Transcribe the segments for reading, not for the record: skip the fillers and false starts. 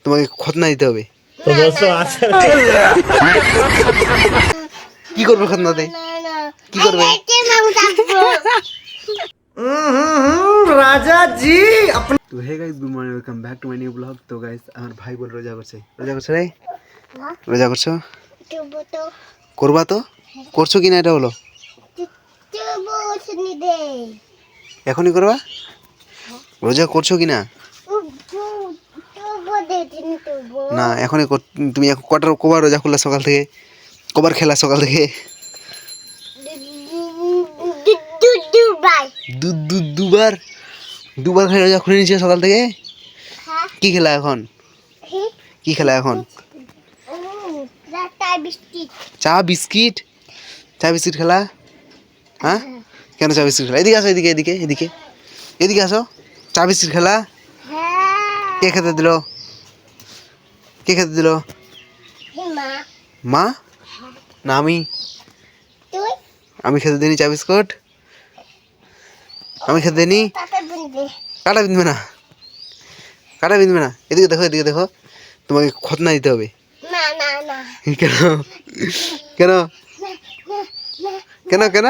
তোমাকে খতনা দিতে হবে। তো দোস্তো আছে কি করবে খতনাতে? কি করবে? রাজা জি তো হে guys, good morning, welcome back to my new blog. তো গাইস, আমার ভাই বল রোজা করছে। রোজা করছো রে? রোজা করছো? করবা তো? করছো কিনা এটা বলো। এখনই করবা? রোজা করছো কিনা? না এখনই তুমি কবার রোজা করলা সকাল থেকে? কবার খেলা সকাল থেকে? দুবার দুবার খেলে রোজা খুলে নিয়েছে সকাল থেকে। কি খেলা এখন? কি খেলা এখন? চা বিস্কিট। চা বিস্কিট খেলা? হ্যাঁ, কেন চা বিস্কিট খেলা? এদিকে আসো, এদিকে এদিকে এদিকে এদিকে আসো। চা বিস্কিট খেলা? কে খেতে দিল? কে খেতে দিল? মা না আমি? আমি খেতে দিইনি চা বিস্কুট। আমি খেতে দিইনি। কাটা বিঁধবে না, কাটা বিঁধবে না। এদিকে দেখো, এদিকে দেখো, তোমাকে খতনা দিতে হবে। কেন কেন কেন কেন?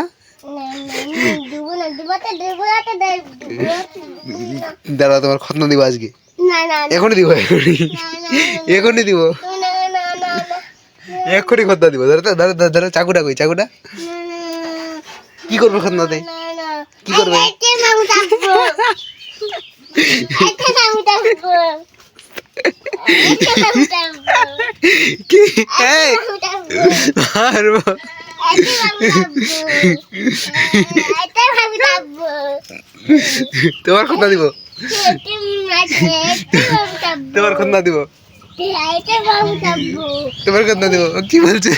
দাঁড়া, তোমার খতনা দিব আজকে। এখনই দিব, এখনই দিব, এখনই খতনা দিব। দাঁড়া দাঁড়া দাঁড়া, চাকুটা কই? চাকুটা কি করবে খতনাতে? কি করবে? কি তোমার খতনা দিব, তোমার খতনা দিব, তোমার খতনা দিব। কি বলছে?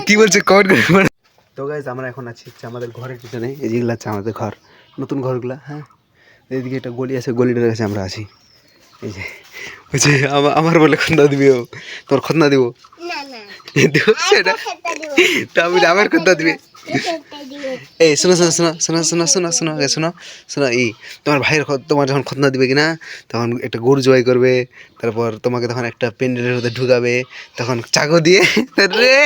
কি বলছে কমেন্ট করে। তো গাইজ, আমরা এখন আছি আমাদের ঘরের পিছনে। এই যেগুলো আছে আমাদের ঘর, নতুন ঘরগুলা। হ্যাঁ, এইদিকে একটা গলি আছে, গলিটার কাছে আমরা আছি। এই যে বলছে আমার বলে খতনা দিবে ও। তোর খতনা দিব? সেটা তো আমি আমার খতনা দিবে। এই শোনো শোনো শোনো শোনো শোনো শোনো শোনো শোনো শোনো, এই তোমার ভাইয়ের তোমার যখন খতনা দিবে কিনা, তখন একটা গরু জবাই করবে। তারপর তোমাকে তখন একটা প্যান্ডেলের মধ্যে ঢুকাবে, তখন চাকু দিয়ে রে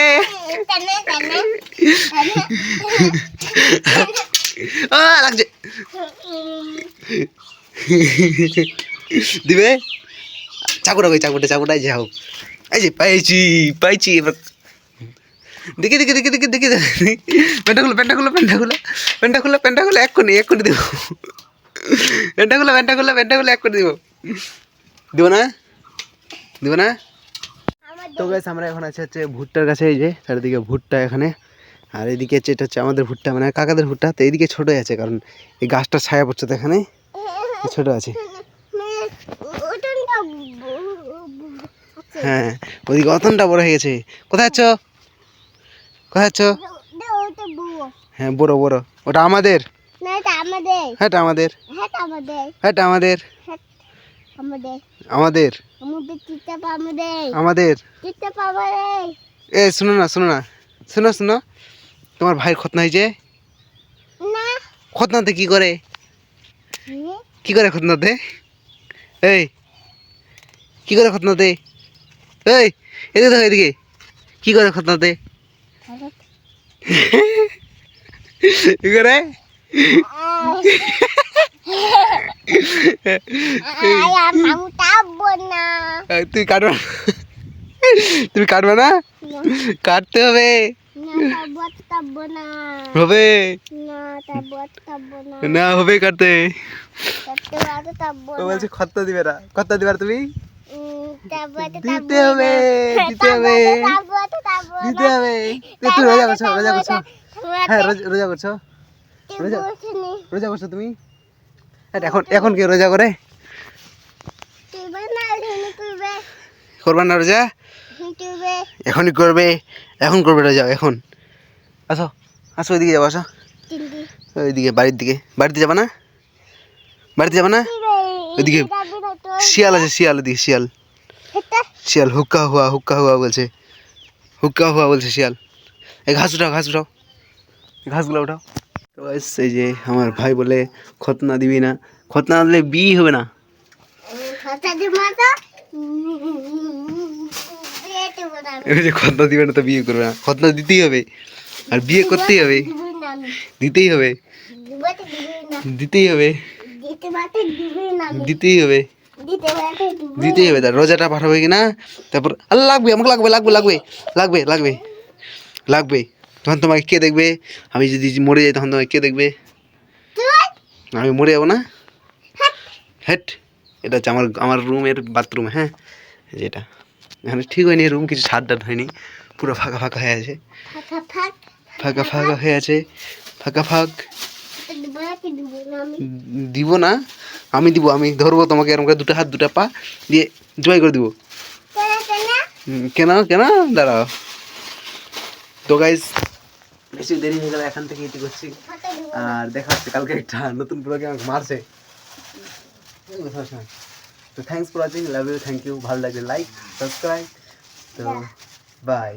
লাগছে দিবে। চাকুটা কই? চাকুটা চাকুটাই যাও। এই যে পাইছি পাইছি। এবার দেখি দেখি দেখি দেখি দেখি দেখি, প্যান্টা খুলো প্যান্টা খুলো প্যান্টা খুলো প্যান্টা খুলো প্যান্টা খুলো, এক্ষুনি এক্ষুনি দিব। প্যান্টা খুলো প্যান্টা খুলো প্যান্টা খুলো, এক্ষুনি দিব। দিব না? দিব না? তো গাইস, আমরা এখন আছি হচ্ছে ভুট্টার কাছে। এই যে চারিদিকে ভুট্টা এখানে, আর এইদিকে এটা হচ্ছে আমাদের ভুট্টা, মানে কাকাদের ভুট্টা। তো এইদিকে ছোটোই আছে, কারণ এই গাছটা ছায়া পড়ছে তো এখানে, ছোট আছে। হ্যাঁ, ওইদিকে অতনটা বড় হয়ে গেছে। কোথায় আছো? কোথায় আছো? হ্যাঁ, বড় বড়। ওটা আমাদের, হ্যাঁ আমাদের, হ্যাঁ আমাদের, আমাদের আমাদের। এ শুনো না, শোনো না, শোনো শোনো, তোমার ভাইয়ের খতনা হয়েছে। খতনাতে কি করে? কি করে খতনাতে? এই কি করে খতনাতে? এই এদিকে দেখো, এদিকে কি করে খতনাতে? কি করে? তুই কাটবা? তুমি কাটবে না? কাটতে হবে, হবে না? হবে কাটতে। ও বলছে খতনা দিবে না, খতনা দিবার তুমি দিতে হবে, দিতে হবে, দিতে হবে। তুই রোজা করছো? রোজা করছো? হ্যাঁ রোজা করছো? রোজা রোজা করছো তুমি? এখন এখন কে রোজা করে? করবা না রোজা? এখনই করবে, এখন করবে রোজা এখন। আসো আসো, ওইদিকে যাবো, আসো ওইদিকে, বাড়ির দিকে। বাড়িতে যাবা না? বাড়িতে যাবা না? ওইদিকে শিয়াল আছে, শিয়াল, ওইদিকে শিয়াল, শিয়াল হুক্কা হুয়া বলছে, হুক্কা হুয়া বলছে শিয়াল। এই ঘাস উঠাও, ঘাস উঠাও, ঘাসগুলো উঠাও। তো এই যে আমার ভাই বলে খতনা দিবি না, খতনা দিলে বিয়ে হবে না। এই যে খতনা দিবে না তো বিয়ে করবে না, খতনা দিতেই হবে আর বিয়ে করতেই হবে, দিতেই হবে, দিতেই হবে, দিতেই হবে, দিতেই হবে। তার রোজাটা পাঠাবে কিনা, তারপর আল্লাহ লাগবে, আমাকে লাগবে, লাগবে, লাগবে, লাগবে, লাগবে, লাগবে। তখন তোমাকে কে দেখবে? আমি যদি মরে যাই তখন তোমাকে কে দেখবে? আমি মরে যাবো না? হ্যাট, এটা হচ্ছে আমার রুমের বাথরুম। হ্যাঁ, যেটা এখানে ঠিক হয়নি, রুম কিছু ছাদ টাদ হয়নি, পুরো ফাঁকা ফাঁকা হয়ে আছে, ফাঁকা ফাঁকা হয়ে আছে, ফাঁকা ফাঁক। দিব না, আমি দিব, আমি ধরবো তোমাকে এরকম করে, দুটো হাত দুটো পা দিয়ে জয় করে দিব। কেন কেন দাঁড়াও। তো গাইস বেশি দেরি হয়ে গেল, এখান থেকে এটি করছি, আর দেখা হচ্ছে কালকে একটা নতুন ব্লগে আমাকে মারছে। তো thanks for watching, love you, thank you. ভালো লাগলে লাইক, সাবস্ক্রাইব। তো বাই।